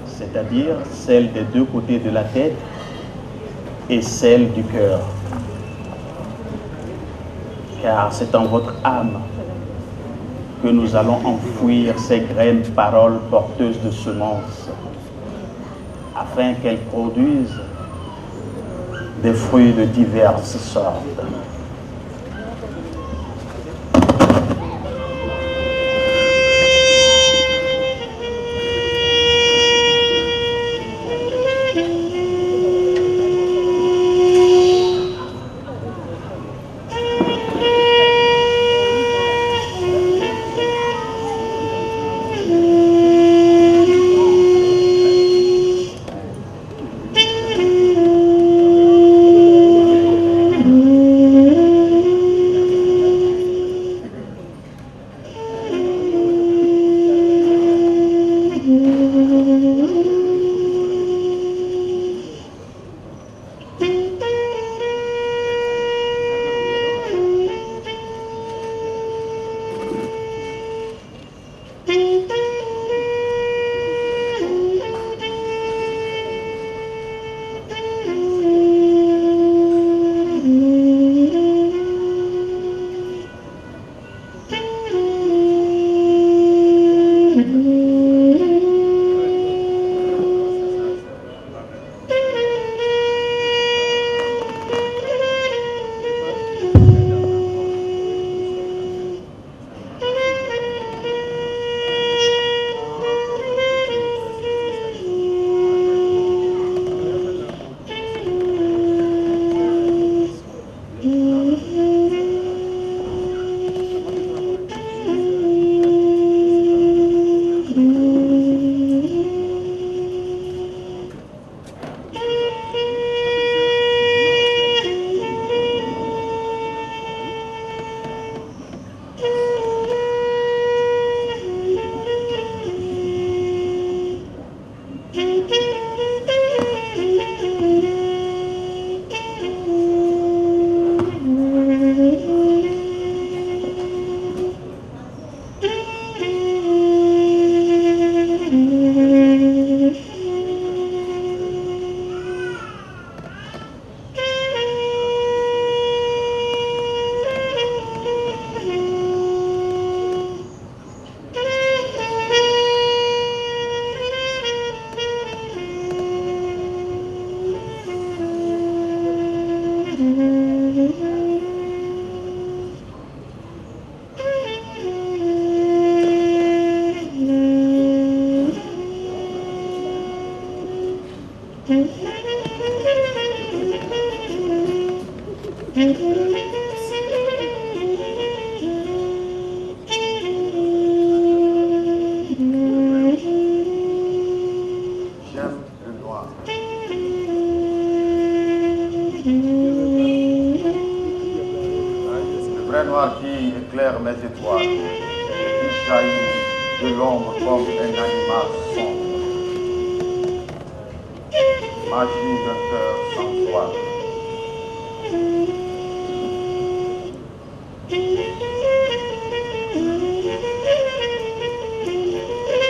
c'est-à-dire celle des deux côtés de la tête et celle du cœur. Car c'est en votre âme que nous allons enfouir ces graines paroles porteuses de semences, afin qu'elles produisent des fruits de diverses sortes.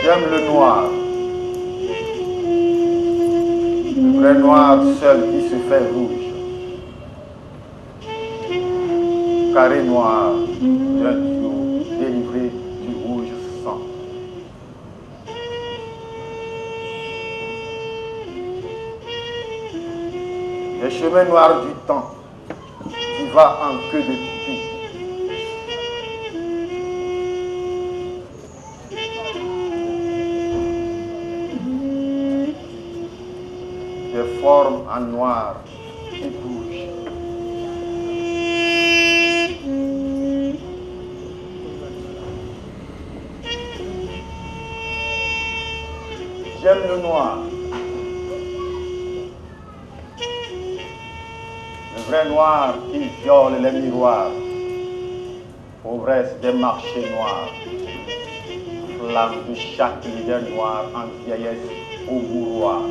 J'aime le noir. Le vrai noir seul qui se fait rouge. Carré noir d'un tuyau délivré du rouge sang. Les chemins noirs du temps qui va en queue de pie. Des formes en noir qui bougent. J'aime le noir. Le vrai noir qui viole les miroirs. Pauvresse des marchés noirs. Flamme de chaque leader noir en vieillesse au mouroir.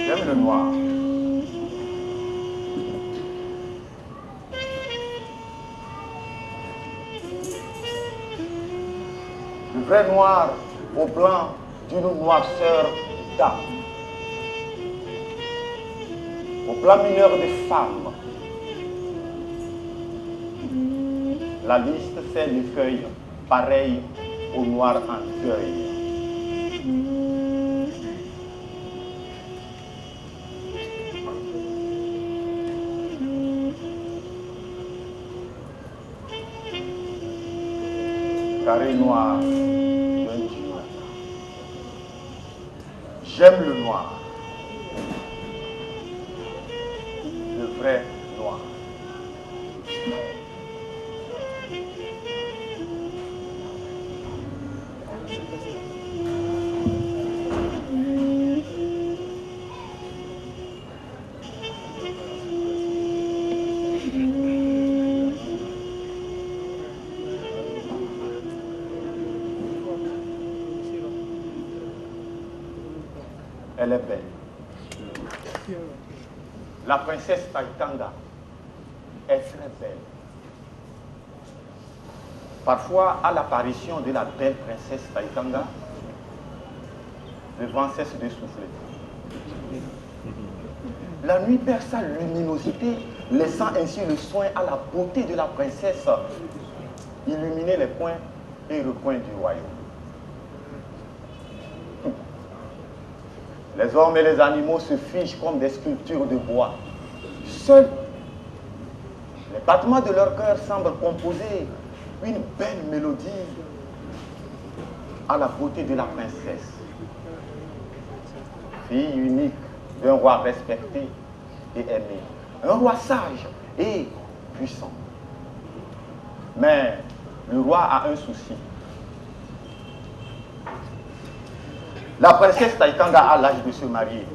J'aime le noir. Le vrai noir au blanc d'une noirceur d'âme. Au plan mineur des femmes, la liste c'est des feuilles pareilles au noir en deuil. Carré noir d'un Dieu. J'aime le noir. Le vrai noir. Elle est belle. La princesse Taitanga est très belle. Parfois, à l'apparition de la belle princesse Taitanga, le vent cesse de souffler. La nuit perd sa luminosité, laissant ainsi le soin à la beauté de la princesse illuminer les coins et recoins du royaume. Les hommes et les animaux se figent comme des sculptures de bois. Seuls les battements de leur cœur semblent composer une belle mélodie à la beauté de la princesse. Fille unique d'un roi respecté et aimé. Un roi sage et puissant. Mais le roi a un souci. La princesse Taitanga a l'âge de se marier.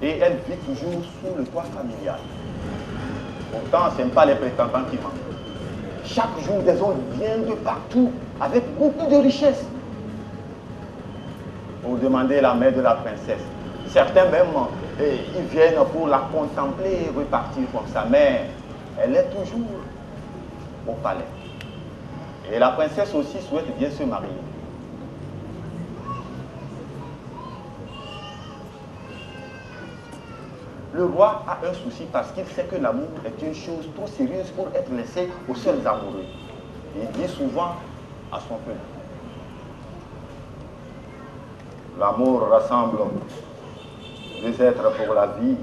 Et elle vit toujours sous le toit familial. Pourtant, ce n'est pas les prétendants qui manquent. Chaque jour, des hommes viennent de partout avec beaucoup de richesses pour demander la main de la princesse. Certains même, ils viennent pour la contempler et repartir comme ça. Mais elle est toujours au palais. Et la princesse aussi souhaite bien se marier. Le roi a un souci parce qu'il sait que l'amour est une chose trop sérieuse pour être laissée aux seuls amoureux. Il dit souvent à son peuple: l'amour rassemble deux êtres pour la vie.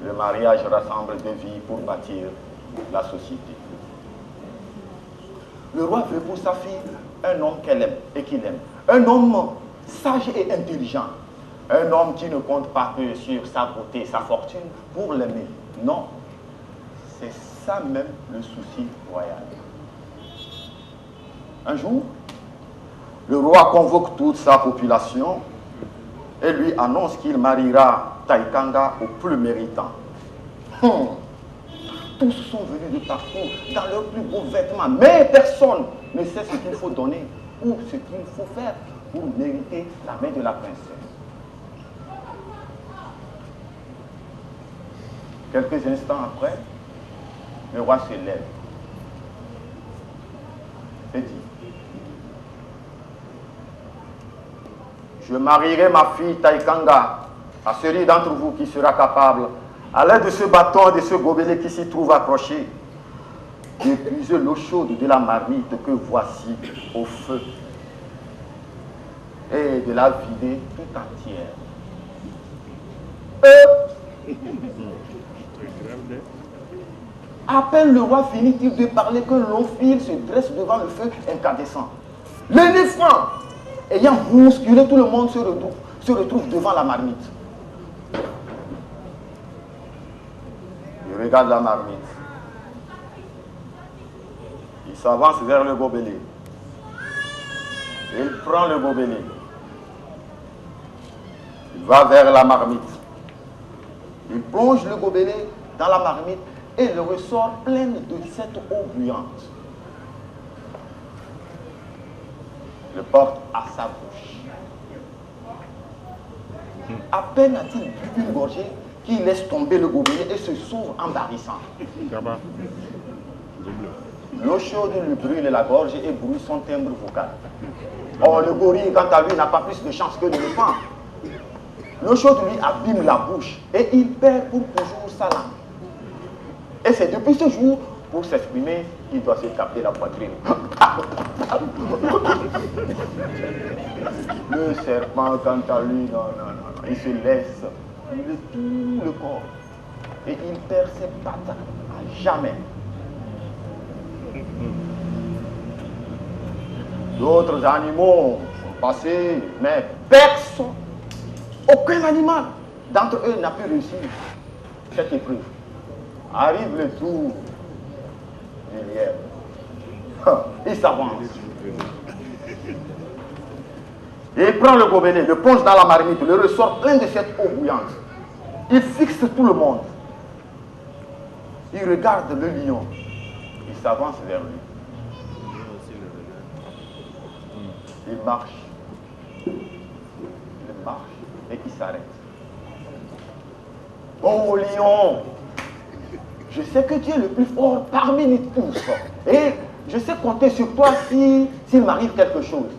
Le mariage rassemble deux vies pour bâtir la société. Le roi veut pour sa fille un homme qu'elle aime et qu'il aime. Un homme sage et intelligent. Un homme qui ne compte pas que sur sa beauté, sa fortune pour l'aimer. Non, c'est ça même le souci royal. Un jour, le roi convoque toute sa population et lui annonce qu'il mariera Taitanga au plus méritant. Tous sont venus de partout dans leurs plus beaux vêtements, mais personne ne sait ce qu'il faut donner ou ce qu'il faut faire pour mériter la main de la princesse. Quelques instants après, le roi se lève et dit: je marierai ma fille Taitanga à celui d'entre vous qui sera capable, à l'aide de ce bâton et de ce gobelet qui s'y trouve accroché, d'épuiser l'eau chaude de la marmite que voici au feu et de la vider tout entière. À peine le roi finit-il de parler que long fil se dresse devant le feu incandescent. L'éléphant, ayant bousculé tout le monde, se retrouve devant la marmite. Il regarde la marmite. Il s'avance vers le gobelet. Il prend le gobelet. Il va vers la marmite. Il plonge le gobelet dans la marmite et le ressort plein de cette eau bouillante. Le porte à sa bouche. À peine a-t-il bu une gorgée qu'il laisse tomber le gobelet et se sauve en barrissant. L'eau chaude lui brûle la gorge et brouille son timbre vocal. Or, le gorille, quant à lui, n'a pas plus de chance que l'éléphant. L'eau chaude lui abîme la bouche et il perd pour toujours sa langue. Et c'est depuis ce jour, pour s'exprimer, qu'il doit se taper la poitrine. Le serpent, quant à lui, non, il se laisse tout le corps. Et il perd ses pattes à jamais. D'autres animaux sont passés, mais personne, aucun animal d'entre eux n'a pu réussir cette épreuve. Arrive le tour du lièvre. Il s'avance. Il prend le gobelet, le plonge dans la marmite, le ressort plein de cette eau bouillante. Il fixe tout le monde. Il regarde le lion. Il s'avance vers lui. Il marche. Il marche et il s'arrête. Oh lion, je sais que tu es le plus fort parmi nous tous. Et je sais compter sur toi s'il m'arrive quelque chose.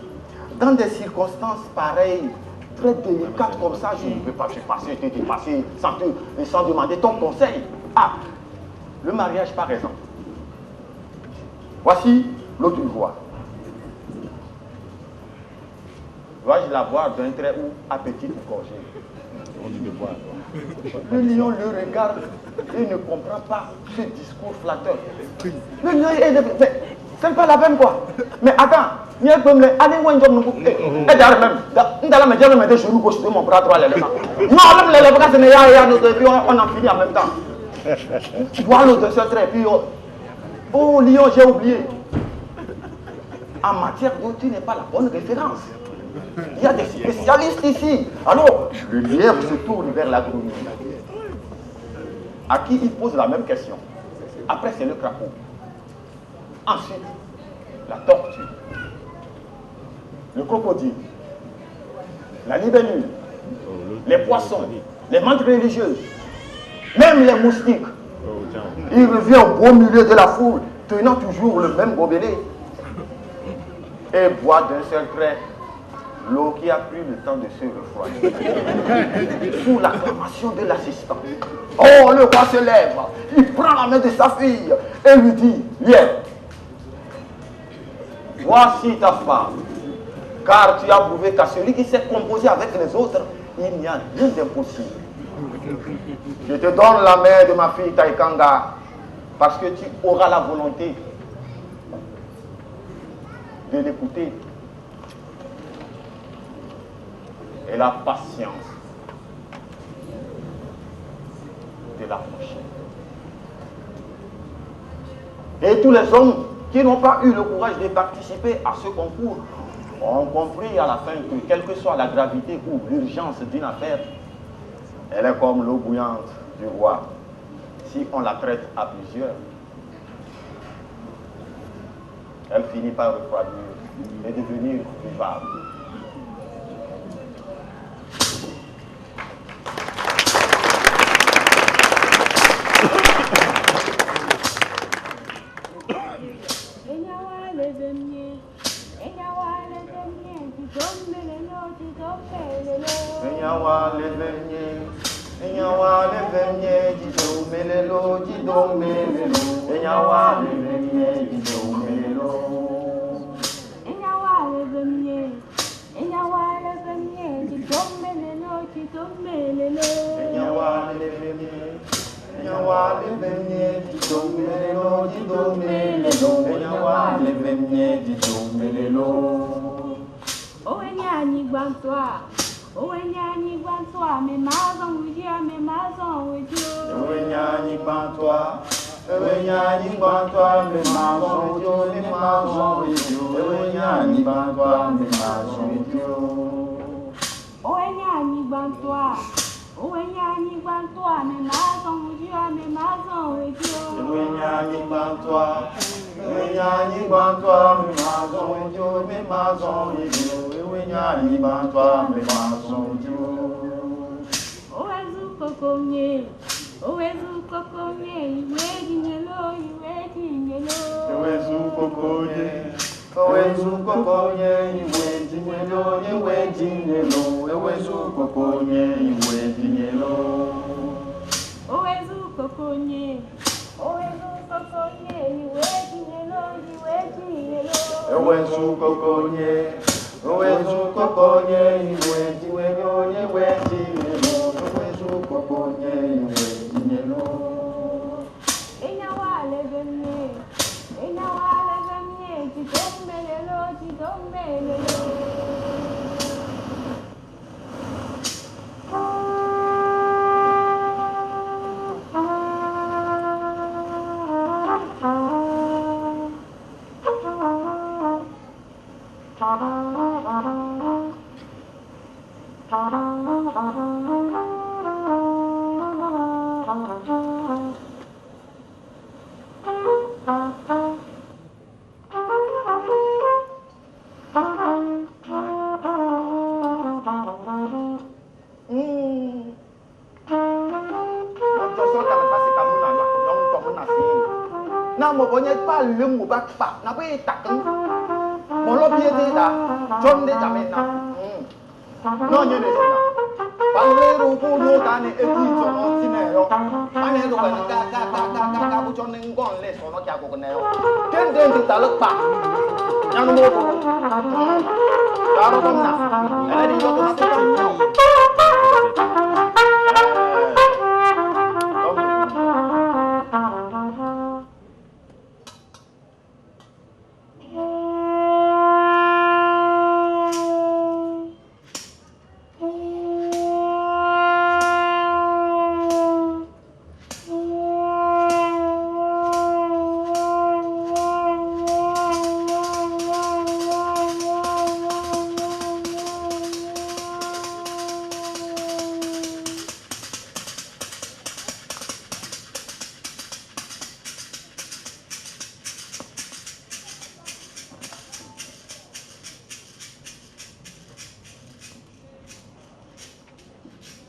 Dans des circonstances pareilles, très délicates comme ça, je ne peux pas te dépasser sans demander ton conseil. Ah, le mariage par exemple. Voici l'autre voie. Dois-je la voir d'un trait ou à petite gorgée? Le lion le regarde et ne comprend pas ce discours flatteur. Le lion est... Mais c'est pas la peine quoi. Mais attends, il y a un peu de... Allez, moi, je vais mon bras droit. Non, même les lèvres, c'est et puis on en finit en même temps. Vois l'autre de ce trait, puis... Oh, lion, j'ai oublié. En matière d'eau, tu n'es pas la bonne référence. Il y a des spécialistes ici. Alors, le lièvre se tourne vers la grenouille, à qui il pose la même question. Après, c'est le crapaud. Ensuite, la tortue, le crocodile, la libellule, les poissons, les mantes religieuses, même les moustiques. Il revient au beau milieu de la foule, tenant toujours le même gobelet, et boit d'un seul trait l'eau qui a pris le temps de se refroidir. Sous l'acclamation de l'assistant. Oh, le roi se lève, il prend la main de sa fille et lui dit, viens, voici ta femme, car tu as prouvé qu'à celui qui s'est composé avec les autres, il n'y a rien d'impossible. Je te donne la main de ma fille Taïkanga, parce que tu auras la volonté de l'écouter et la patience de l'approcher. Et tous les hommes qui n'ont pas eu le courage de participer à ce concours ont compris à la fin que quelle que soit la gravité ou l'urgence d'une affaire, elle est comme l'eau bouillante du roi. Si on la traite à plusieurs, elle finit par refroidir et devenir vivable. kokonye. Owezu kokonye, iwe dinyelo, iwe dinyelo. Owezu kokonye, iwe dinyelo. Owezu kokonye, owezu kokonye, iwe dinyelo, iwe dinyelo. Owezu kokonye, owezu kokonye, iwe dinyelo, iwe dinyelo. Owezu kokonye, iwe dinyelo. Enyawale gemye, tidombelelo, tidombelelo. Na mo bonye pa le mo ba pa na be takang mo lo bie de da jon de jamena no nye de na pa le ru ku no ta ne e ti so no ti ne yo pa ne do ga ka bu jon ne ngon le so no kya ko ne yo ken den ti ta lo pa ya no mo ko da ro ko na ala di yo to na ti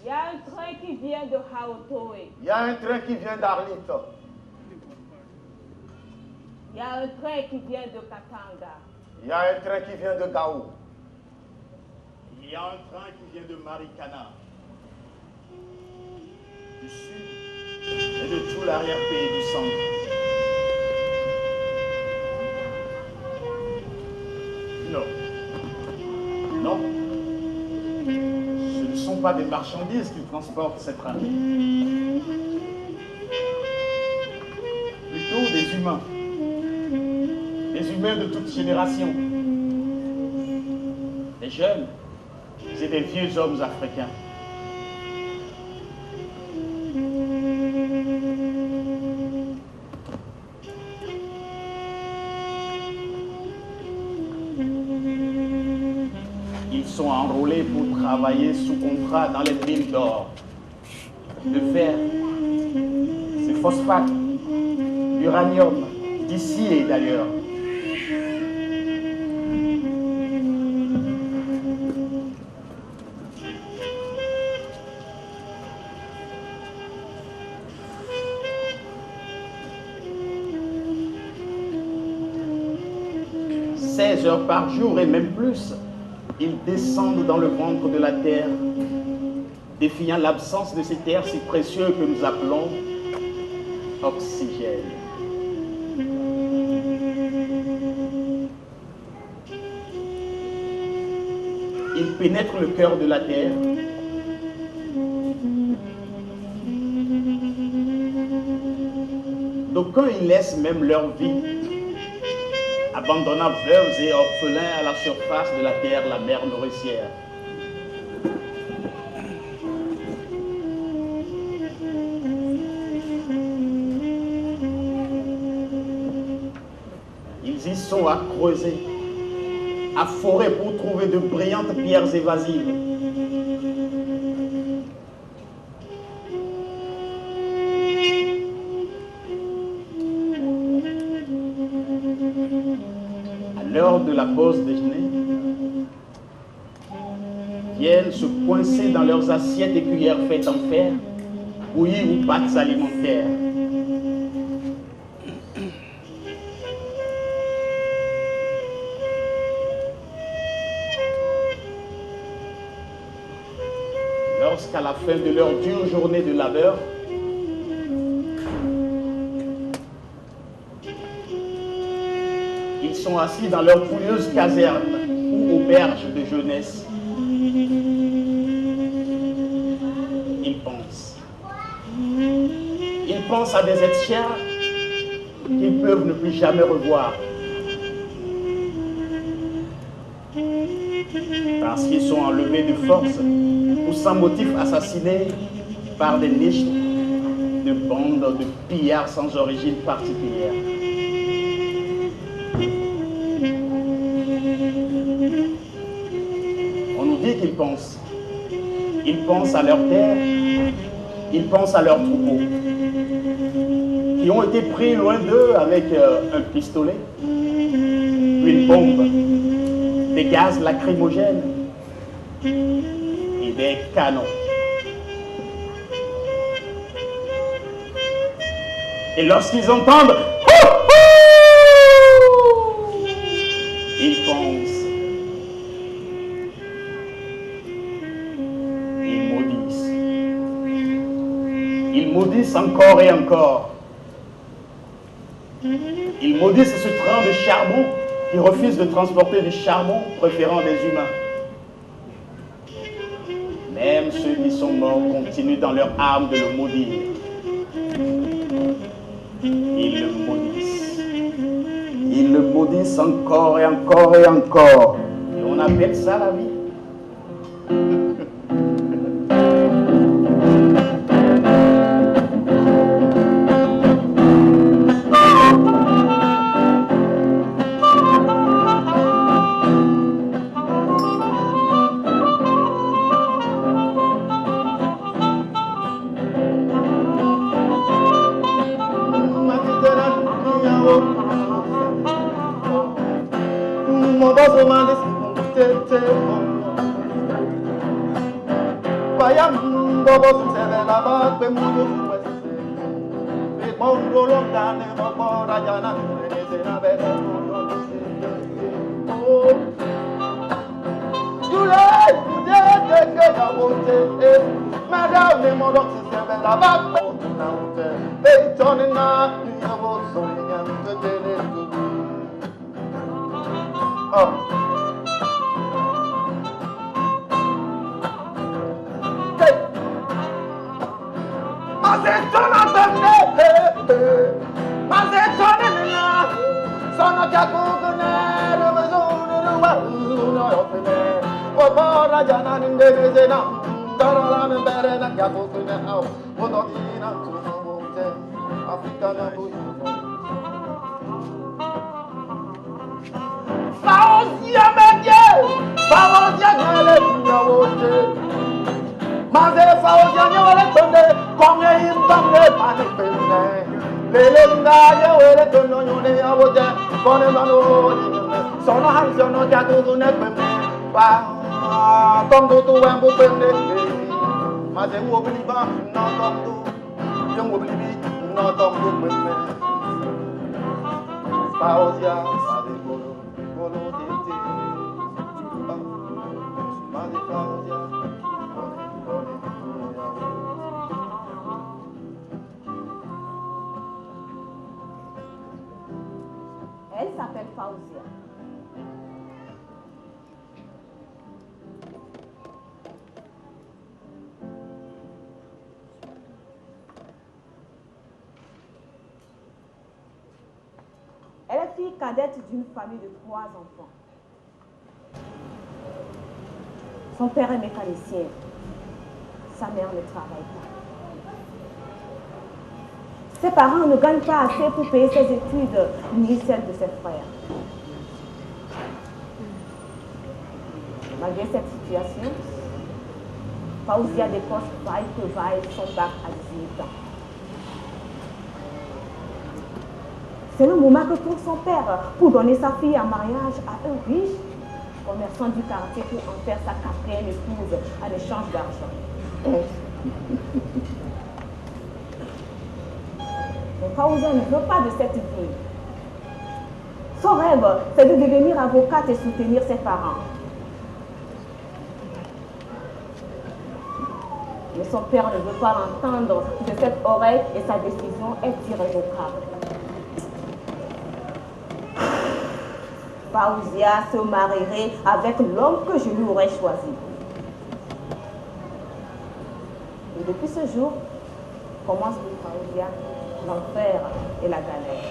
Il y a un train qui vient de Haotoé. Il y a un train qui vient d'Arlit. Il y a un train qui vient de Katanga. Il y a un train qui vient de Gao. Il y a un train qui vient de Marikana, du sud et de tout l'arrière-pays du centre. Non. Non. Ce ne sont pas des marchandises qui transportent ces trains. Plutôt des humains. Des humains de toute génération. Des jeunes et des vieux hommes africains. Ils sont enrôlés pour travailler sous contrat dans les mines d'or, de fer, de phosphate, d'uranium, d'ici et d'ailleurs. Heures par jour et même plus, ils descendent dans le ventre de la terre, défiant l'absence de ces terres si précieuses que nous appelons oxygène. Ils pénètrent le cœur de la terre, d'aucuns y laissent même leur vie, abandonnant veuves et orphelins à la surface de la terre, la mer nourricière. Ils y sont à creuser, à forer pour trouver de brillantes pierres évasives. L'heure de la pause déjeuner, viennent se coincer dans leurs assiettes et cuillères faites en fer, bouillies ou pâtes alimentaires. lorsqu'à la fin de leur dure journée de labeur, ils sont assis dans leur pouilleuse caserne ou auberge de jeunesse. Ils pensent. Ils pensent à des êtres chers qu'ils peuvent ne plus jamais revoir. Parce qu'ils sont enlevés de force ou sans motif assassinés par des niches de bandes de pillards sans origine particulière. On nous dit qu'ils pensent. Ils pensent à leur terre, ils pensent à leurs troupeaux, qui ont été pris loin d'eux avec un pistolet, une bombe, des gaz lacrymogènes et des canons. Et lorsqu'ils entendent ils pensent, ils maudissent encore et encore. Ils maudissent ce train de charbon qui refuse de transporter du charbon, préférant des humains. Même ceux qui sont morts continuent dans leur âme de le maudire. Ils le maudissent. Ils le maudissent encore et encore et encore. Et on appelle ça la vie. Elle s'appelle Fauzia. Elle est fille cadette d'une famille de 3 enfants. Son père est mécanicien. Sa mère ne travaille pas. Ses parents ne gagnent pas assez pour payer ses études, ni celles de ses frères. Malgré cette situation, Fauzia décroche vaille que vaille son bac à 18 ans. C'est le moment que trouve son père pour donner sa fille en mariage à un riche commerçant du quartier pour en faire sa 4e épouse en échange d'argent. Mais Fauzia ne veut pas de cette vie. Son rêve, c'est de devenir avocate et soutenir ses parents. Mais son père ne veut pas l'entendre de cette oreille et sa décision est irrévocable. Faouzia se marierait avec l'homme que je lui aurais choisi. Et depuis ce jour, commence pour Faouzia l'enfer et la galère.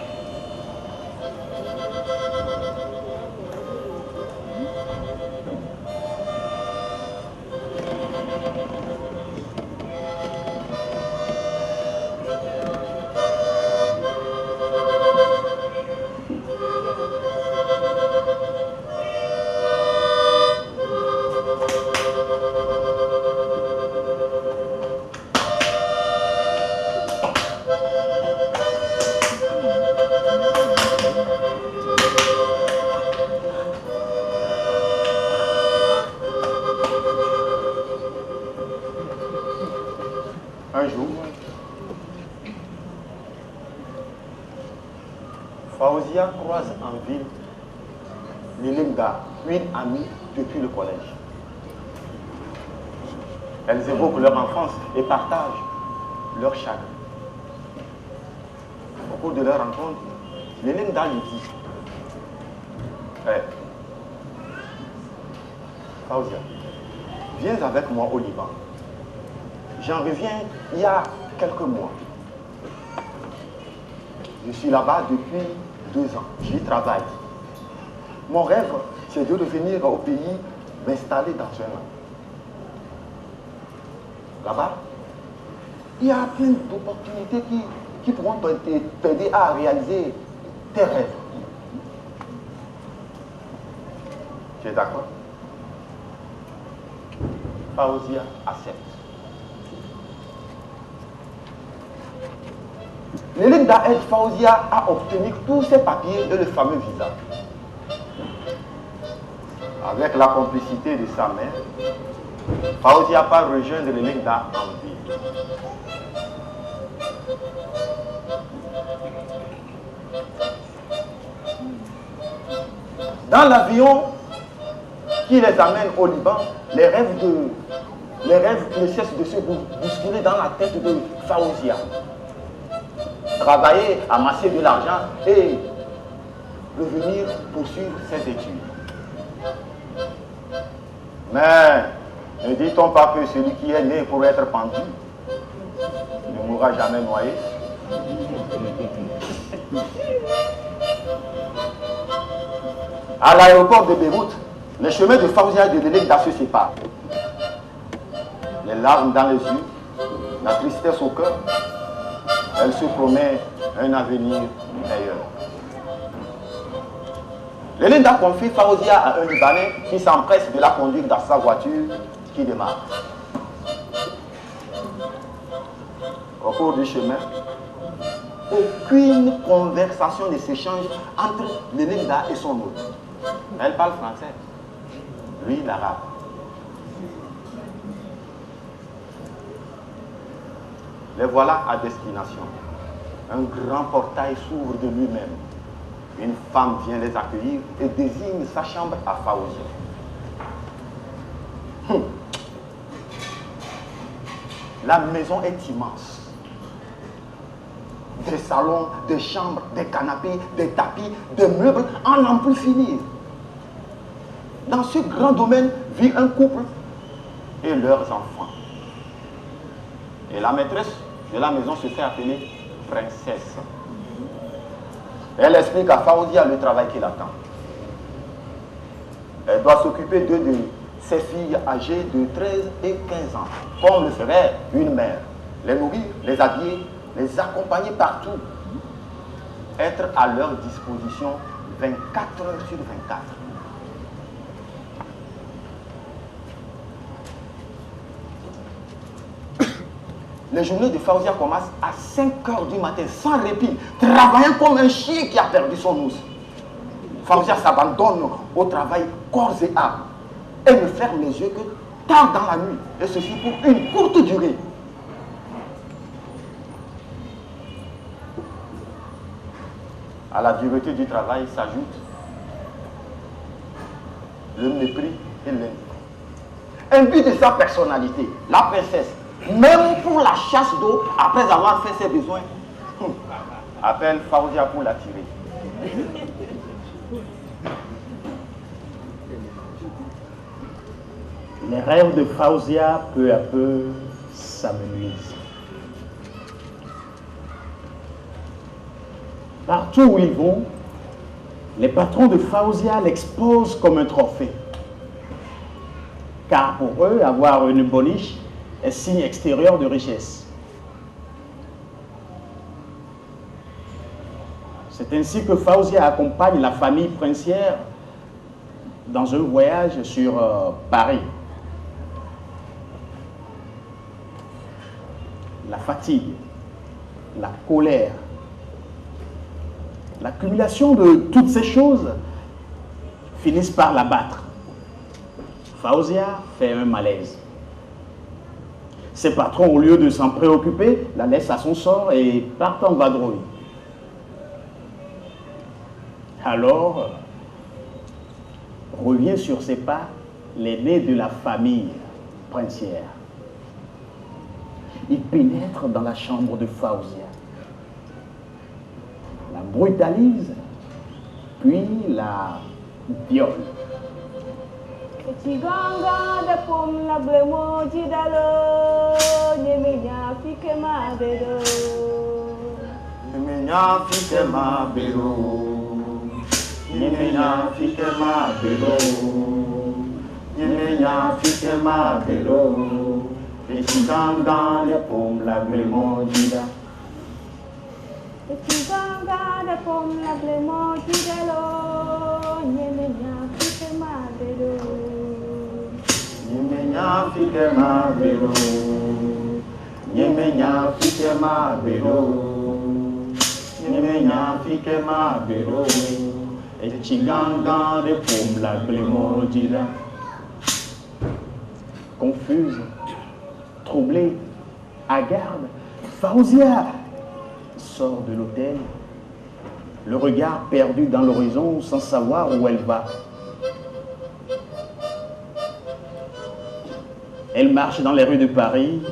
Un jour, Faouzia croise en ville Lilinda, une amie depuis le collège. Elles évoquent leur enfance et partagent leur chagrin. Au cours de leur rencontre, Lilinda lui dit: hey, Faouzia, viens avec moi au Liban. J'en reviens il y a quelques mois. Je suis là-bas depuis 2 ans. J'y travaille. Mon rêve, c'est de revenir au pays, m'installer dans un an. Là-bas, il y a plein d'opportunités qui pourront t'aider à réaliser tes rêves. Tu es d'accord? Faouzia accepte. Lilinda aide Faouzia à obtenir tous ses papiers et le fameux visa. Avec la complicité de sa mère, Faouzia part rejoindre Lilinda en ville. Dans l'avion qui les amène au Liban, les rêves ne cessent de se bousculer dans la tête de Faouzia. Travailler, amasser de l'argent et revenir poursuivre ses études. Mais ne dit-on pas que celui qui est né pour être pendu ne mourra jamais noyé? À l'aéroport de Beyrouth, les chemins de Faouzia et de Lilinda se séparent. Les larmes dans les yeux, la tristesse au cœur, elle se promet un avenir meilleur. Lilinda confie Faouzia à un Libanais qui s'empresse de la conduire dans sa voiture qui démarre. Au cours du chemin, aucune conversation ne s'échange entre Lilinda et son hôte. Elle parle français, lui l'arabe. Les voilà à destination. Un grand portail s'ouvre de lui-même. Une femme vient les accueillir et désigne sa chambre à Faouzia. La maison est immense. Des salons, des chambres, des canapés, des tapis, des meubles en n'en plus finir. Dans ce grand domaine vit un couple et leurs enfants. Et la maîtresse de la maison se fait appeler princesse. Elle explique à Faouzia le travail qui l'attend. Elle doit s'occuper de ses filles âgées de 13 et 15 ans, comme le ferait une mère. Les nourrir, les habiller, les accompagner partout. Être à leur disposition 24 heures sur 24. Les journées de Faouzia commencent à 5 heures du matin, sans répit, travaillant comme un chien qui a perdu son os. Faouzia s'abandonne au travail corps et âme. Elle ne ferme les yeux que tard dans la nuit, et ceci pour une courte durée. À la dureté du travail s'ajoute le mépris et l'ennui. Imbue de sa personnalité, la princesse Même pour la chasse d'eau, après avoir fait ses besoins. Appelle Fauzia pour l'attirer. Les rêves de Fauzia, peu à peu, s'amenuisent. Partout où ils vont, les patrons de Fauzia l'exposent comme un trophée. Car pour eux, avoir une boniche est signe extérieur de richesse. C'est ainsi que Fauzia accompagne la famille princière dans un voyage sur Paris. La fatigue, la colère, l'accumulation de toutes ces choses finissent par l'abattre. Fauzia fait un malaise. Ses patrons, au lieu de s'en préoccuper, la laissent à son sort et partent en vadrouille. Alors, revient sur ses pas l'aîné de la famille princière. Il pénètre dans la chambre de Fauzia, la brutalise, puis la viole. Et tu dans les pommes la blémondida. Et tu dans les pommes la blémondida. Nyemenya fike ma belo. Nyemenya fike ma belo. Nyemenya fike ma belo. Nyemenya fike ma belo. Et tu dans les pommes la blémondida. Confuse, troublée, hagarde, Fauzia sort de l'hôtel, le regard perdu dans l'horizon sans savoir où elle va. Elle marche dans les rues de Paris,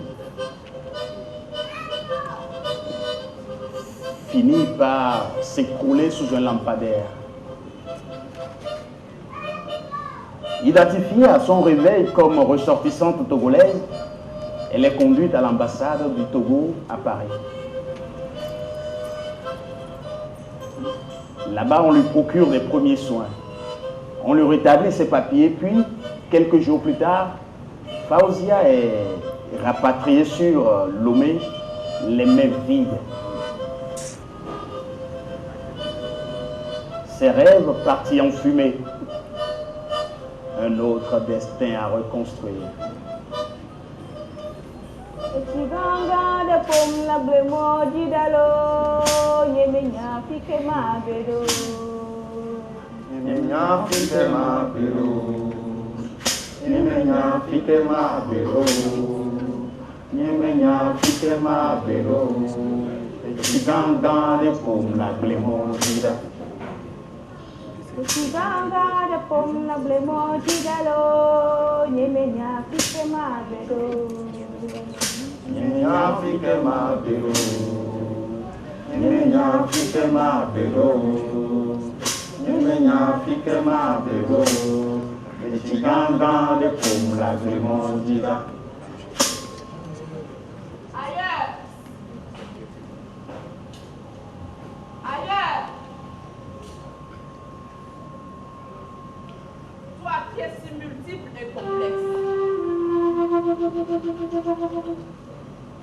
finit par s'écrouler sous un lampadaire. Identifiée à son réveil comme ressortissante togolaise, elle est conduite à l'ambassade du Togo à Paris. Là-bas, on lui procure des premiers soins. On lui rétablit ses papiers, puis, quelques jours plus tard, Fauzia est rapatriée sur Lomé, les mains vides. Ses rêves partis en fumée. Un autre destin à reconstruire. Ganga de pom la blemo gigalo, nyemenya fike ma bedo. Nyemenya fike ma bedo. Nyemenya fike ma bedo. Nyemenya fike ma bedo. Ganga de pom la blemo gigalo.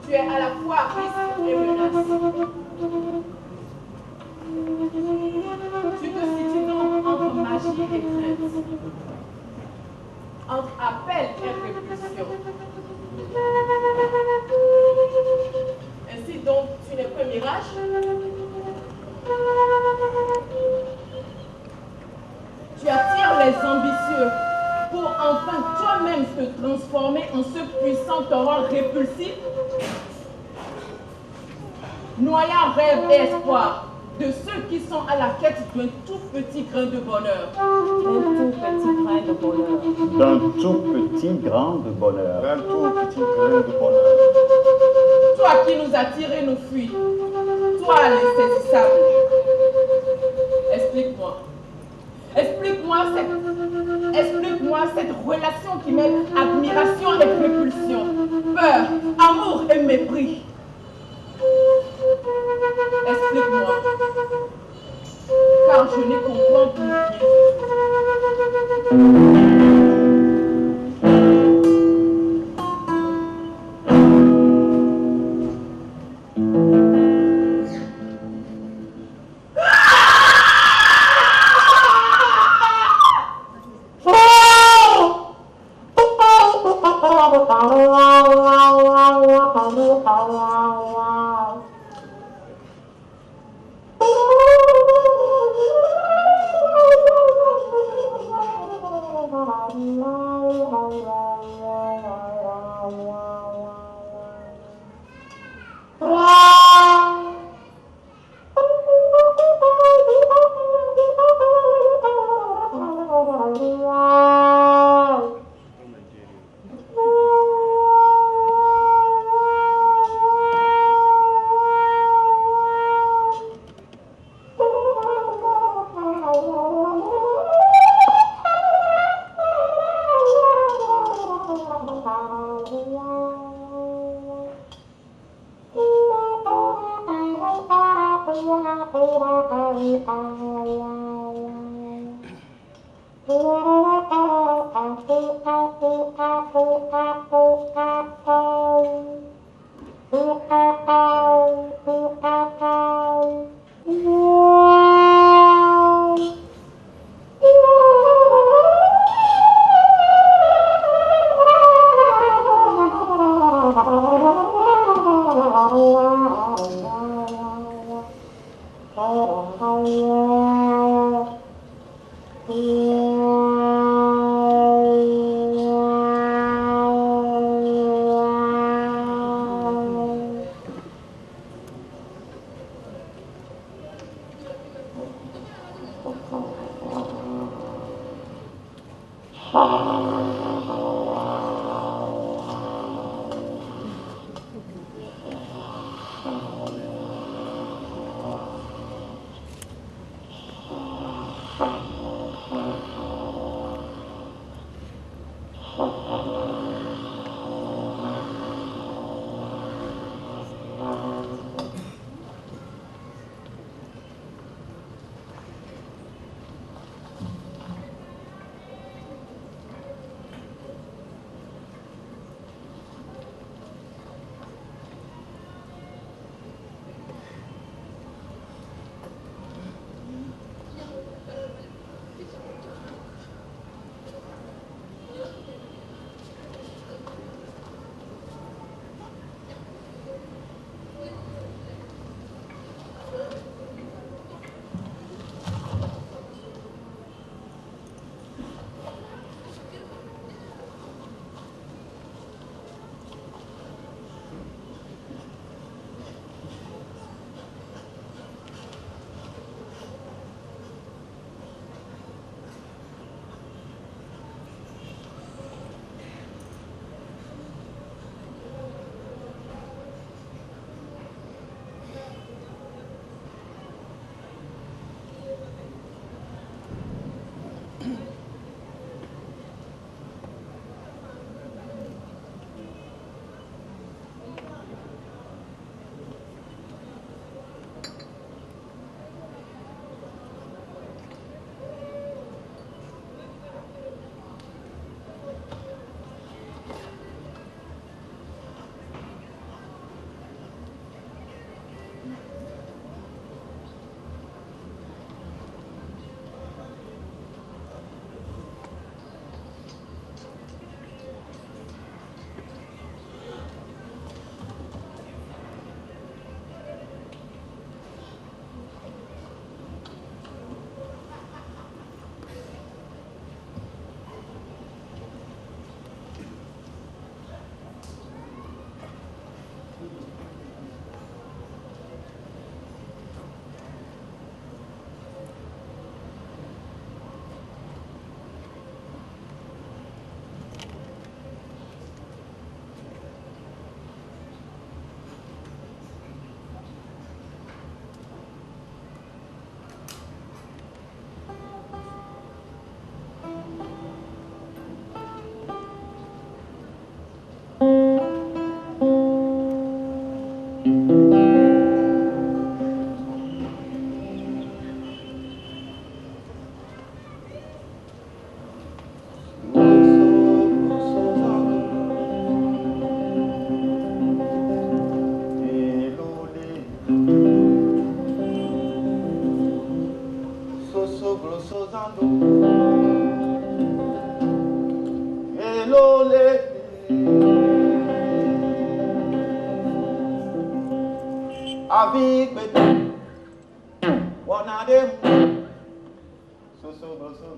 Tu es à la fois risque et menace. Tu te situes donc entre magie et crainte, entre appel et répulsion. Ainsi donc, tu n'es qu'un mirage. Tu attires les ambitieux pour enfin toi-même te transformer en ce puissant torrent répulsif, noyant rêve et espoir de ceux qui sont à la quête d'un tout petit grain de bonheur. Un tout petit grain de bonheur. D'un tout petit grain de bonheur. D'un tout petit grain de bonheur. Toi qui nous attires et nous fuis. Toi l'insaisissable. Explique-moi. Explique-moi cette relation qui mêle admiration et répulsion, peur, amour et mépris. Explique-moi. Car je n'y comprends plus rien. grosso zando. Hello, le. Avec bête. Wana dem. So grosso.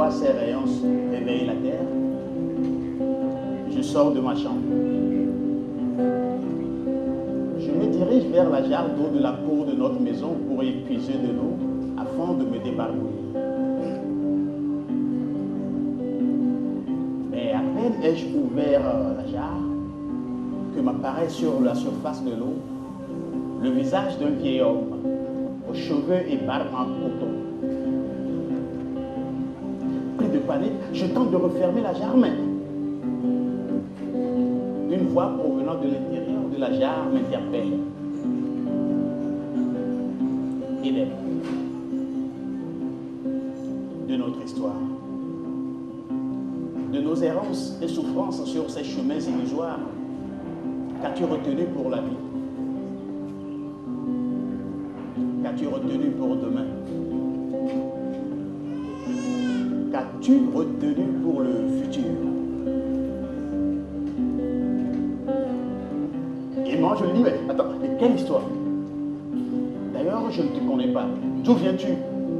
Ses rayons réveillent la terre. Je sors de ma chambre. Je me dirige vers la jarre d'eau de la cour de notre maison pour y puiser de l'eau afin de me débarbouiller. Mais à peine ai-je ouvert la jarre que m'apparaît sur la surface de l'eau le visage d'un vieil homme aux cheveux et barbe en coton. De panique, je tente de refermer la jarre, mais une voix provenant de l'intérieur de la jarre m'interpelle. Hélène, de notre histoire, de nos errances et souffrances sur ces chemins illusoires, qu'as-tu retenu pour la vie? Qu'as-tu retenu pour demain? Qu'as-tu retenu pour le futur? Et moi, je lui dis, mais attends, mais quelle histoire? D'ailleurs, je ne te connais pas. D'où viens-tu?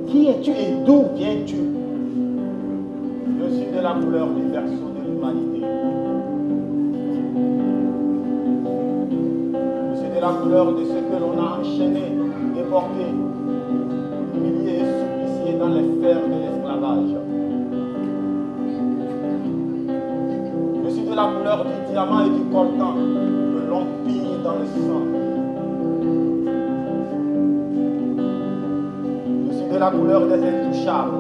Qui es-tu et d'où viens-tu? Je suis de la couleur du berceau de l'humanité. Je suis de la couleur de ce que l'on a enchaîné, déporté, humilié et supplicié dans les fers de l'esclavage. La couleur du diamant et du coltan que l'on pille dans le sang. Je suis de la couleur des intouchables.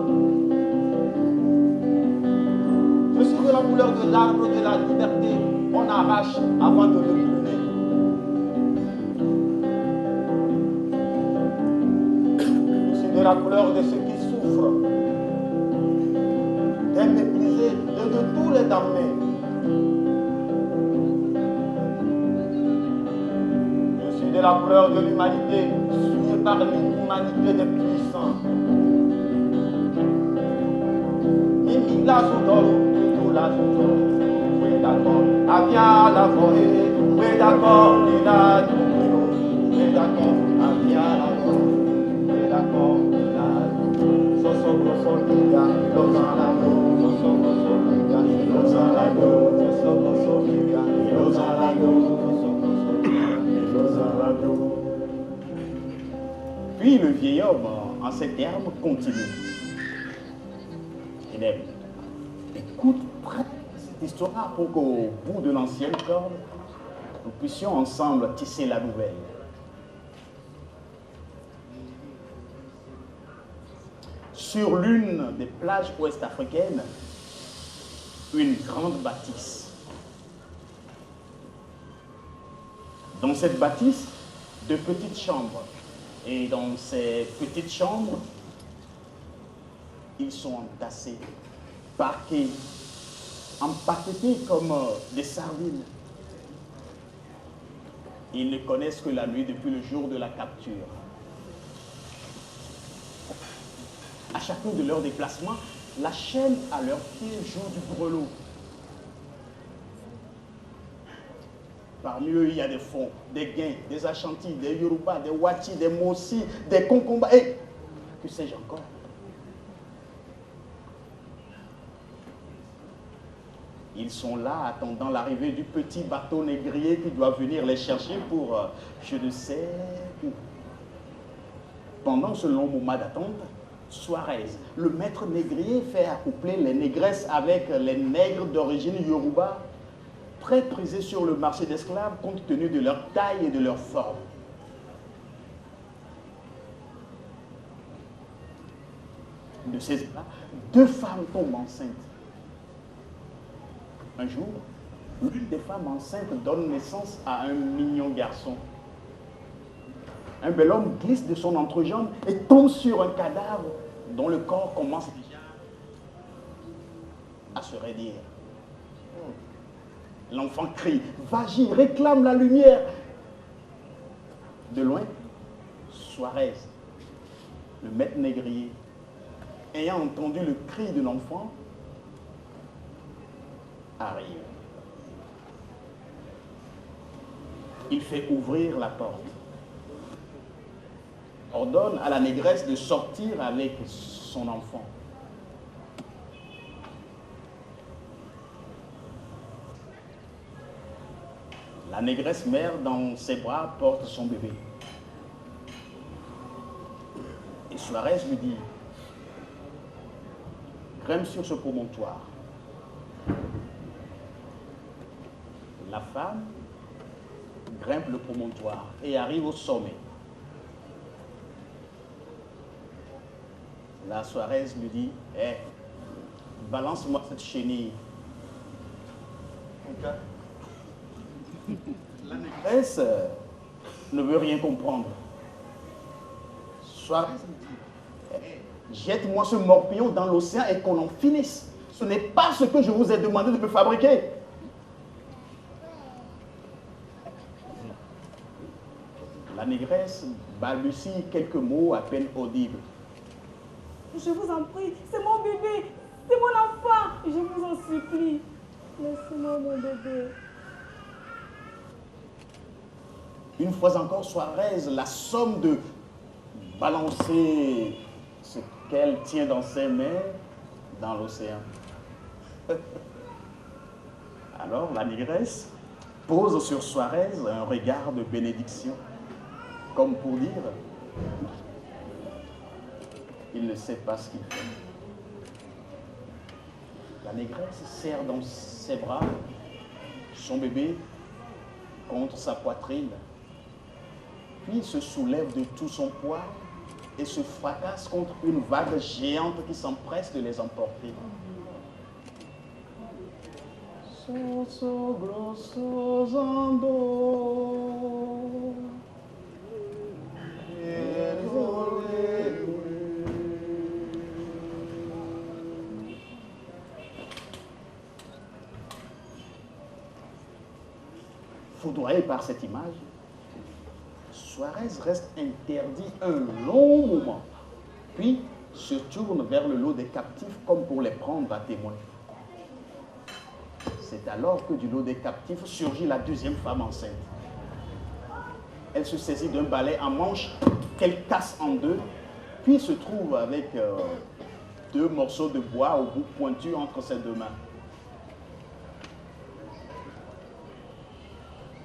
Je suis de la couleur de l'arbre de la liberté qu'on arrache avant de le brûler. Je suis de la couleur de ceux qui souffrent, des méprisés et de tous les damnés. De la couleur de l'humanité, souillée par l'inhumanité des puissants. Mimila Soudolo, tout la Soudolo, oui d'accord, Avia la forêt, oui d'accord, Nina Doumino, oui d'accord, Avia la forêt, oui d'accord, Nina Doumino, Soso Grosso Liga, Lozalado, Soso Grosso Liga, Lozalado, Soso Grosso Liga, Lozalado. Puis le vieil homme, en ces termes, continue. Hélène, écoute près cette histoire pour qu'au bout de l'ancienne corde, nous puissions ensemble tisser la nouvelle. Sur l'une des plages ouest-africaines, une grande bâtisse. Dans cette bâtisse, de petites chambres. Et dans ces petites chambres, ils sont entassés, parqués, empaquetés comme des sardines. Ils ne connaissent que la nuit depuis le jour de la capture. À chacun de leurs déplacements, la chaîne à leurs pieds joue du grelot. Parmi eux, il y a des Fons, des Guins, des Ashantis, des Yoruba, des Wati, des Mossi, des Konkomba, et que sais-je encore. Ils sont là attendant l'arrivée du petit bateau négrier qui doit venir les chercher pour je ne sais où. Pendant ce long moment d'attente, Suarez, le maître négrier, fait accoupler les négresses avec les nègres d'origine Yoruba, très prisés sur le marché d'esclaves compte tenu de leur taille et de leur forme. De ces états, 2 femmes tombent enceintes. Un jour, l'une des femmes enceintes donne naissance à un mignon garçon. Un bel homme glisse de son entrejambe et tombe sur un cadavre dont le corps commence déjà à se raidir. L'enfant crie, vas-y, réclame la lumière. De loin, Suarez, le maître négrier, ayant entendu le cri de l'enfant, arrive. Il fait ouvrir la porte, ordonne à la négresse de sortir avec son enfant. La négresse mère dans ses bras porte son bébé. Et Suarez lui dit, grimpe sur ce promontoire. La femme grimpe le promontoire et arrive au sommet. La Suarez lui dit, hey, balance-moi cette chenille. Okay. La négresse ne veut rien comprendre. Suarez lui dit, hey, jette-moi ce morpion dans l'océan et qu'on en finisse. Ce n'est pas ce que je vous ai demandé de me fabriquer. La négresse balbutie quelques mots à peine audibles. Je vous en prie, c'est mon bébé, c'est mon enfant, je vous en supplie. Laissez-moi mon bébé. Une fois encore, Suarez la somme de balancer ce qu'elle tient dans ses mains dans l'océan. Alors la négresse pose sur Suarez un regard de bénédiction, comme pour dire, il ne sait pas ce qu'il fait. La négresse serre dans ses bras son bébé contre sa poitrine, puis se soulève de tout son poids et se fracasse contre une vague géante qui s'empresse de les emporter. So grosso zando. Foudroyé par cette image, Suarez reste interdit un long moment, puis se tourne vers le lot des captifs comme pour les prendre à témoin. C'est alors que du lot des captifs surgit la deuxième femme enceinte. Elle se saisit d'un balai en manche qu'elle casse en deux, puis se trouve avec 2 morceaux de bois au bout pointu entre ses 2 mains.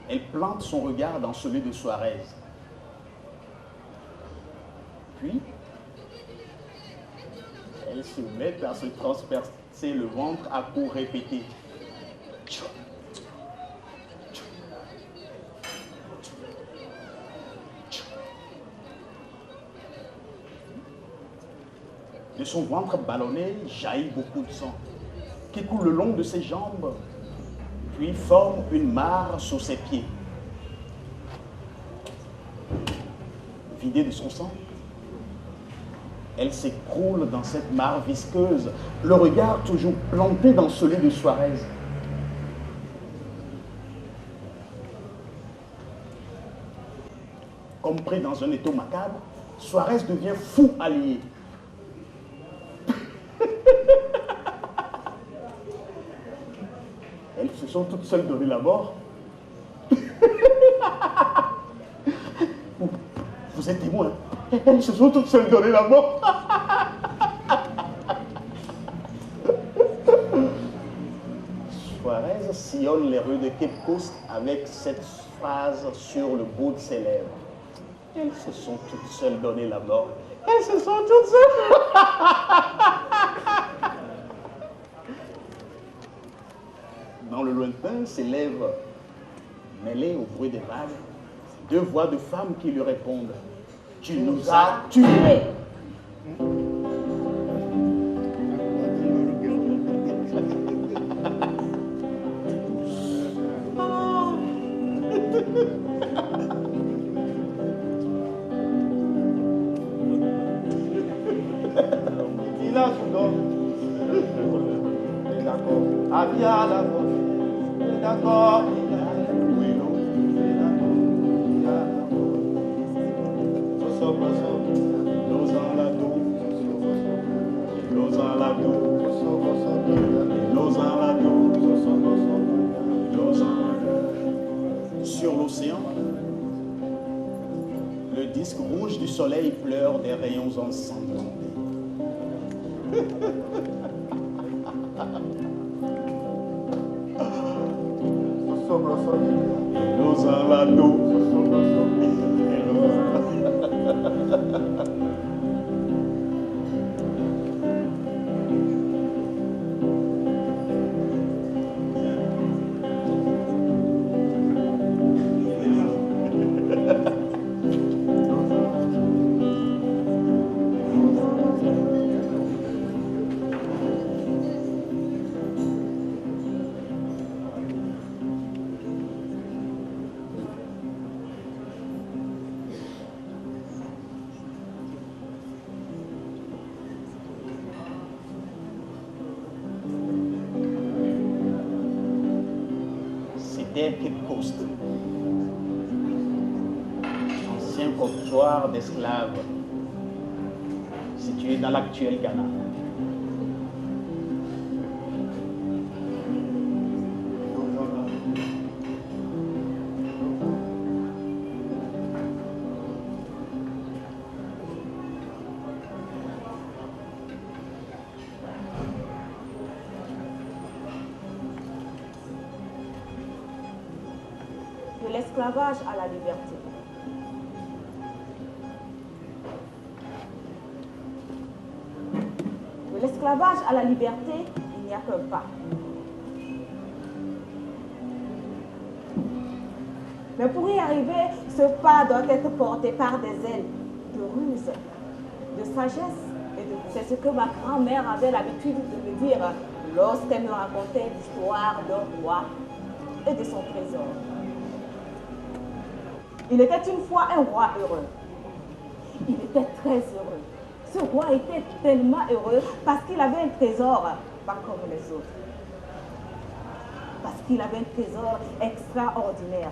Elle plante son regard dans celui de Suarez. Puis, elle se met à se transpercer le ventre à coups répétés. De son ventre ballonné jaillit beaucoup de sang, qui coule le long de ses jambes, puis forme une mare sous ses pieds. Vidée de son sang, elle s'écroule dans cette mare visqueuse, le regard toujours planté dans celui de Suarez. Comme pris dans un étau macabre, Suarez devient fou allié. Elles se sont toutes seules donné la mort. Vous êtes témoins. Elles se sont toutes seules donné la mort. sillonne les rues de Cape Coast avec cette phrase sur le bout de ses lèvres. Elles se sont toutes seules donné la mort. Elles se sont toutes seules. Dans le lointain s'élèvent, mêlées au bruit des vagues, deux voix de femmes qui lui répondent. Tu nous as tués. Il a tout donné. D'accord. Avia la voix. D'accord. Oui, non. Sur l'océan, le disque rouge du soleil pleure des rayons ensanglantés. Los alados. C'était Cape Coast, ancien comptoir d'esclaves situé dans l'actuel Ghana. De l'esclavage à la liberté. De l'esclavage à la liberté, il n'y a qu'un pas. Mais pour y arriver, ce pas doit être porté par des ailes de ruse, de sagesse et de... C'est ce que ma grand-mère avait l'habitude de me dire lorsqu'elle me racontait l'histoire d'un roi et de son trésor. Il était une fois un roi heureux. Il était très heureux. Ce roi était tellement heureux parce qu'il avait un trésor, pas comme les autres. Parce qu'il avait un trésor extraordinaire.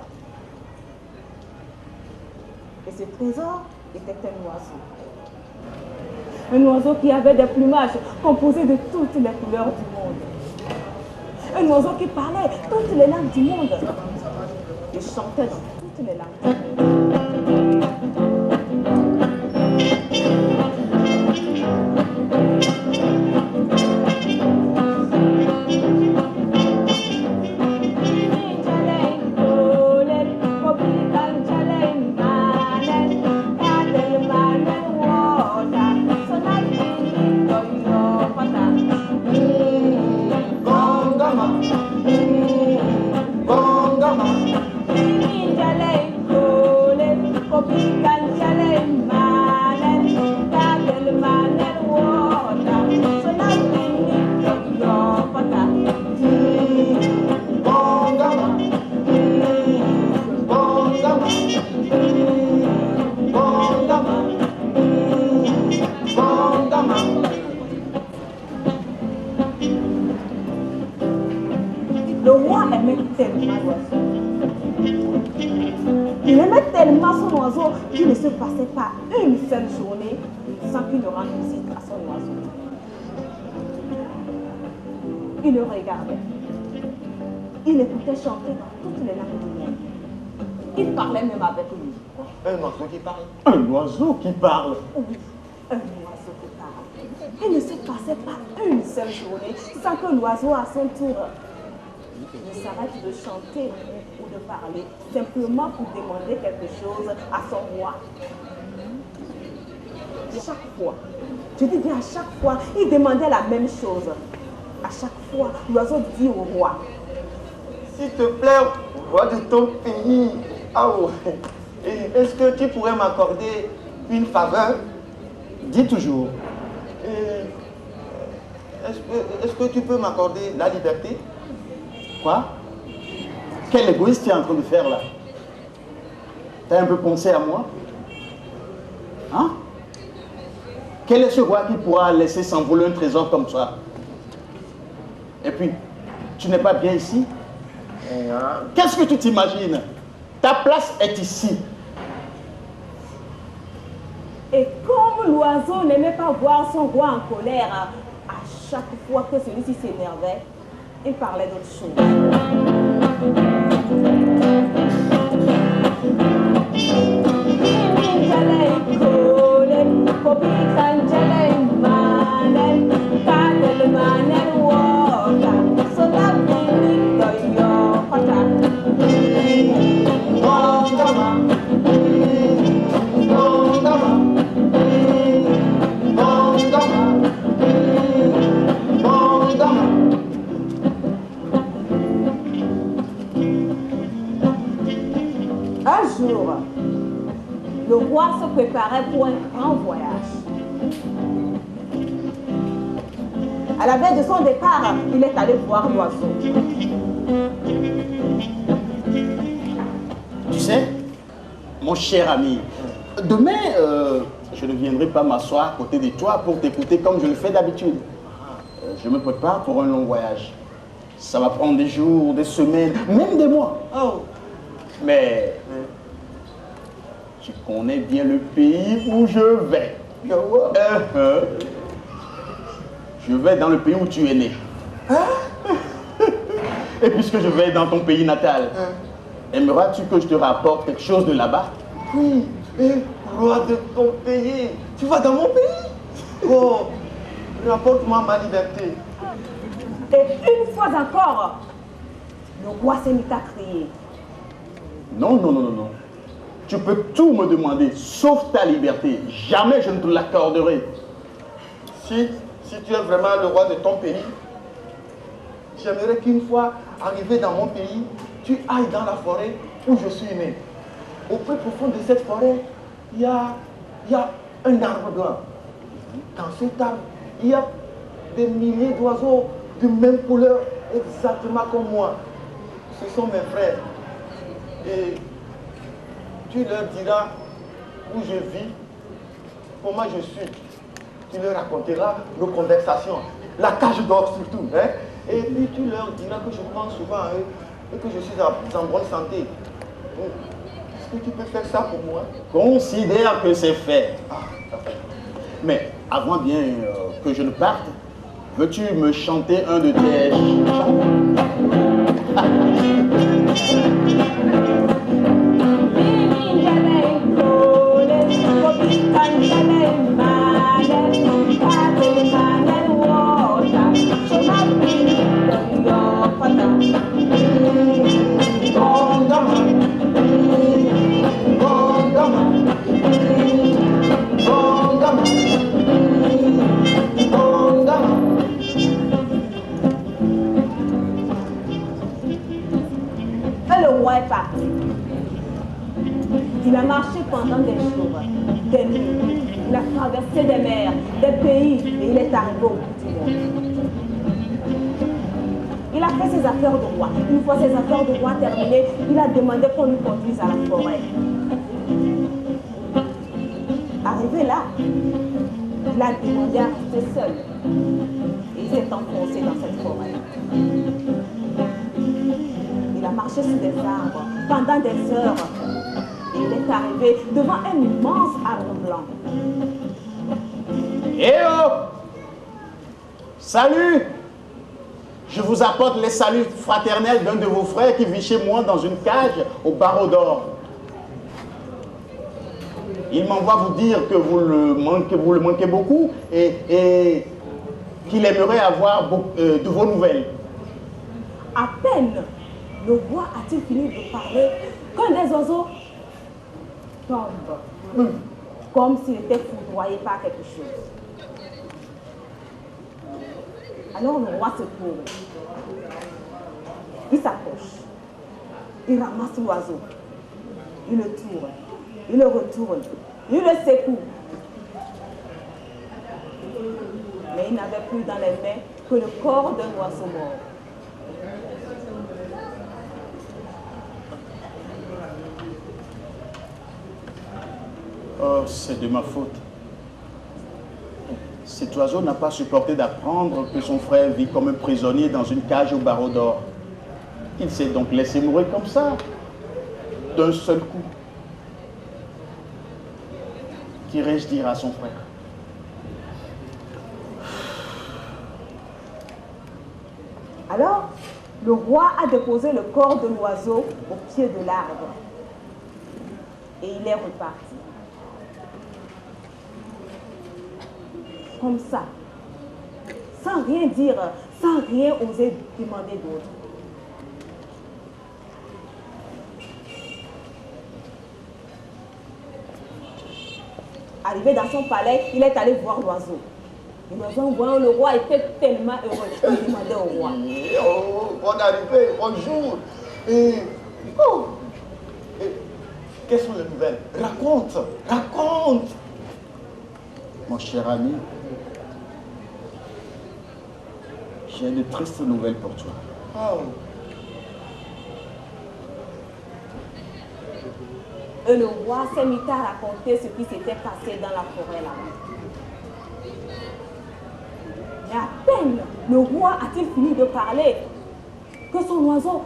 Et ce trésor était un oiseau. Un oiseau qui avait des plumages composés de toutes les couleurs du monde. Un oiseau qui parlait toutes les langues du monde. Et chantait dans toutes les langues. Le roi aimait tellement l'oiseau. Il aimait tellement son oiseau qu'il ne se passait pas une seule journée sans qu'il ne rende visite à son oiseau. Il le regardait. Il écoutait chanter dans toutes les langues du monde. Il parlait même avec lui. Un oiseau qui parle. Un oiseau qui parle. Oui, un oiseau qui parle. Il ne se passait pas une seule journée sans que l'oiseau à son tour ne s'arrête de chanter ou de parler simplement pour demander quelque chose à son roi. Chaque fois, je dis bien à chaque fois, il demandait la même chose. À chaque fois, l'oiseau dit au roi, s'il te plaît, roi de ton pays, est-ce que tu pourrais m'accorder une faveur? Dis toujours. Est-ce que tu peux m'accorder la liberté? Quoi? Quel égoïste tu es en train de faire là? T'as un peu pensé à moi? Hein? Quel est ce roi qui pourra laisser s'envoler un trésor comme ça? Et puis, tu n'es pas bien ici? Qu'est-ce que tu t'imagines? Ta place est ici. Et comme l'oiseau n'aimait pas voir son roi en colère, à chaque fois que celui-ci s'énervait, il parlait d'autre chose. Un jour, le roi se préparait pour un grand voyage. À la veille de son départ, il est allé voir l'oiseau. Tu sais, mon cher ami, demain, je ne viendrai pas m'asseoir à côté de toi pour t'écouter comme je le fais d'habitude. Je me prépare pour un long voyage. Ça va prendre des jours, des semaines, même des mois. Oh. Mais tu connais bien le pays où je vais. Je vais dans le pays où tu es né. Et puisque je vais dans ton pays natal, aimeras-tu que je te rapporte quelque chose de là-bas? Oui, roi de ton pays. Tu vas dans mon pays? Oh, rapporte-moi ma liberté. Et une fois encore, le roi s'est mis à crier. Non, non, non, non, non. Tu peux tout me demander, sauf ta liberté. Jamais je ne te l'accorderai. Si tu es vraiment le roi de ton pays, j'aimerais qu'une fois arrivé dans mon pays, tu ailles dans la forêt où je suis né. Au plus profond de cette forêt, il y a un arbre blanc. Dans cet arbre, il y a des milliers d'oiseaux de même couleur, exactement comme moi. Ce sont mes frères. Et tu leur diras où je vis, comment je suis. Tu leur raconteras nos conversations, la cage d'or surtout. Hein? Et puis tu leur diras que je pense souvent à eux et que je suis en bonne santé. Est-ce que tu peux faire ça pour moi? Considère que c'est fait. Mais avant bien que je ne parte, veux-tu me chanter un de tes chants? est parti. Il a marché pendant des jours, des nuits. Il a traversé des mers, des pays et il est arrivé au bout du monde. Il a fait ses affaires de roi. Une fois ses affaires de roi terminées, il a demandé qu'on lui conduise à la forêt. Arrivé là, il a demandé à rester seul. Et il s'est enfoncé dans cette forêt. Il a marché sous des arbres pendant des heures. Et il est arrivé devant un immense arbre blanc. Eh oh! Salut! Je vous apporte les saluts fraternels d'un de vos frères qui vit chez moi dans une cage au barreau d'or. Il m'envoie vous dire que vous le manquez beaucoup et qu'il aimerait avoir de vos nouvelles. À peine le roi a-t-il fini de parler que les oiseaux tombent, comme s'il était foudroyé par quelque chose. Alors le roi se tourne, il s'approche, il ramasse l'oiseau, il le tourne, il le retourne, il le secoue. Mais il n'avait plus dans les mains que le corps d'un oiseau mort. Oh, c'est de ma faute. Cet oiseau n'a pas supporté d'apprendre que son frère vit comme un prisonnier dans une cage au barreau d'or. Il s'est donc laissé mourir comme ça, d'un seul coup. Qu'irais-je dire à son frère? Alors, le roi a déposé le corps de l'oiseau au pied de l'arbre. Et il est reparti. Comme ça, sans rien dire, sans rien oser demander d'autre. Arrivé dans son palais, il est allé voir l'oiseau. Et l'oiseau, en voyant le roi, était tellement heureux. Il demandait au roi. Oh, bonne arrivée, bonjour. Quelles sont les nouvelles? Raconte, raconte. Mon cher ami, j'ai de tristes nouvelles pour toi. Oh. Et le roi s'est mis à raconter ce qui s'était passé dans la forêt là-bas. Mais à peine le roi a-t-il fini de parler que son oiseau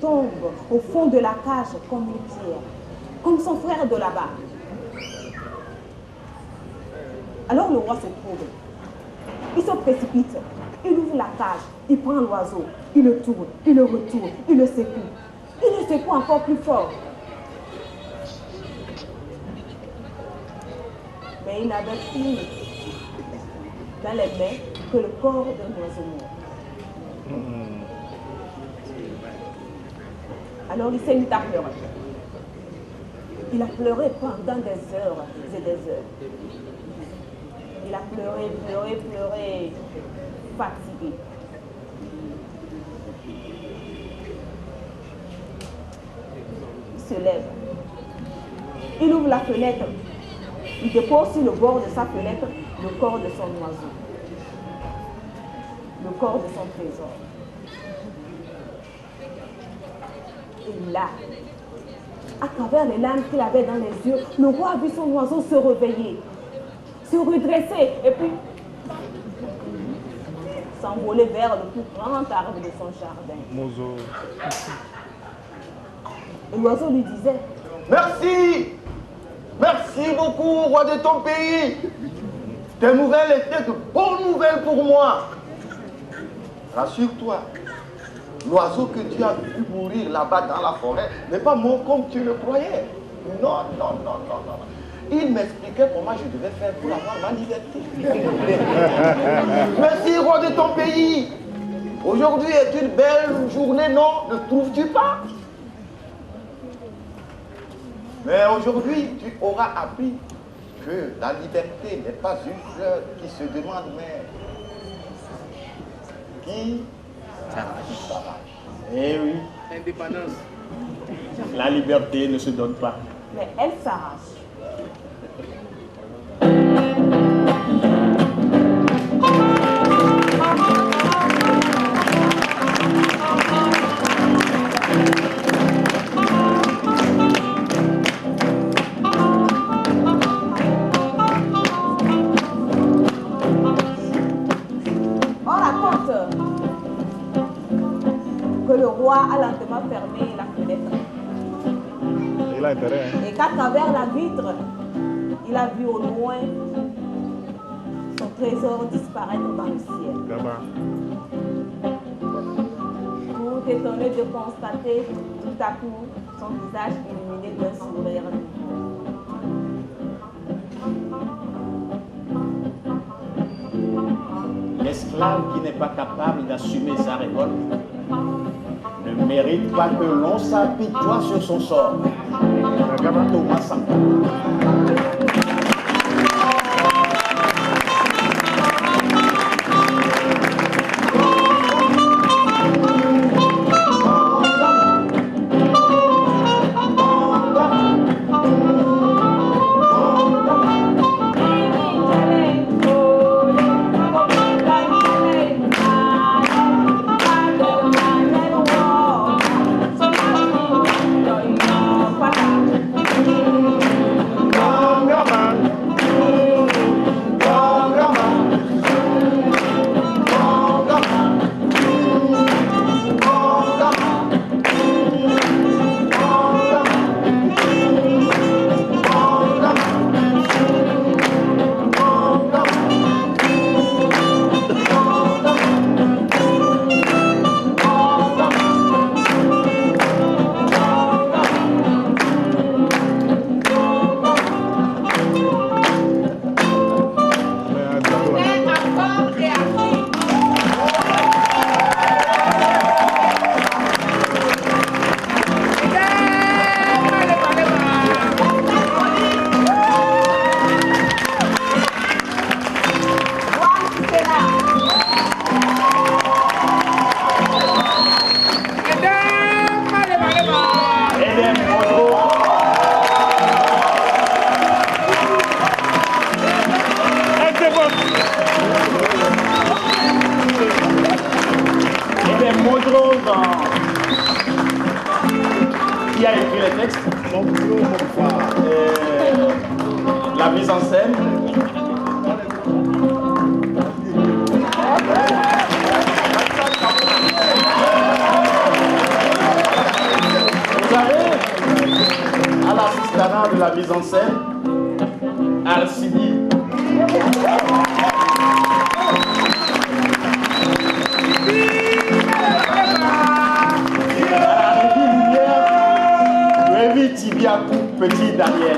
tombe au fond de la cage comme une pierre, comme son frère de là-bas. Alors le roi se trouve. Il se précipite, il ouvre la cage, il prend l'oiseau, il le tourne, il le retourne, il le secoue. Il le secoue encore plus fort. Mais il n'avait plus dans les mains que le corps d'un oiseau mort. Alors il s'est mis à pleurer. Il a pleuré pendant des heures et des heures. Il a pleuré, pleuré, pleuré, fatigué. Il se lève. Il ouvre la fenêtre. Il dépose sur le bord de sa fenêtre le corps de son oiseau. Le corps de son trésor. Et là, à travers les larmes qu'il avait dans les yeux, le roi a vu son oiseau se réveiller, se redresser et puis s'envoler vers le plus grand arbre de son jardin. Mozo. Et l'oiseau lui disait: Merci. Merci beaucoup, roi de ton pays. Tes nouvelles étaient de bonnes nouvelles pour moi. Rassure-toi, l'oiseau que tu as vu mourir là-bas dans la forêt n'est pas mort comme tu le croyais. Non, non, non, non, non. Il m'expliquait comment je devais faire pour avoir ma liberté. Merci, roi de ton pays. Aujourd'hui est une belle journée, non? Ne trouves-tu pas? Mais aujourd'hui, tu auras appris que la liberté n'est pas une fleur qui se demande, mais qui s'arrache. Eh oui, Indépendance. la liberté ne se donne pas. mais elle s'arrache. On raconte que le roi a lentement fermé la fenêtre. Il a intérêt, hein? Et qu'à travers la vitre, il a vu au loin son trésor disparaître dans le ciel. Là-bas. Tout étonné de constater tout à coup son visage illuminé d'un sourire nouveau. Qu'est-ce esclave qui n'est pas capable d'assumer sa révolte ne mérite pas que l'on s'apitoie sur son sort. Thomas Sankara. Qui a écrit les textes? La mise en scène. Vous avez à l'assistanat de la mise en scène Arcidi. Tibiakou, petit Daniel.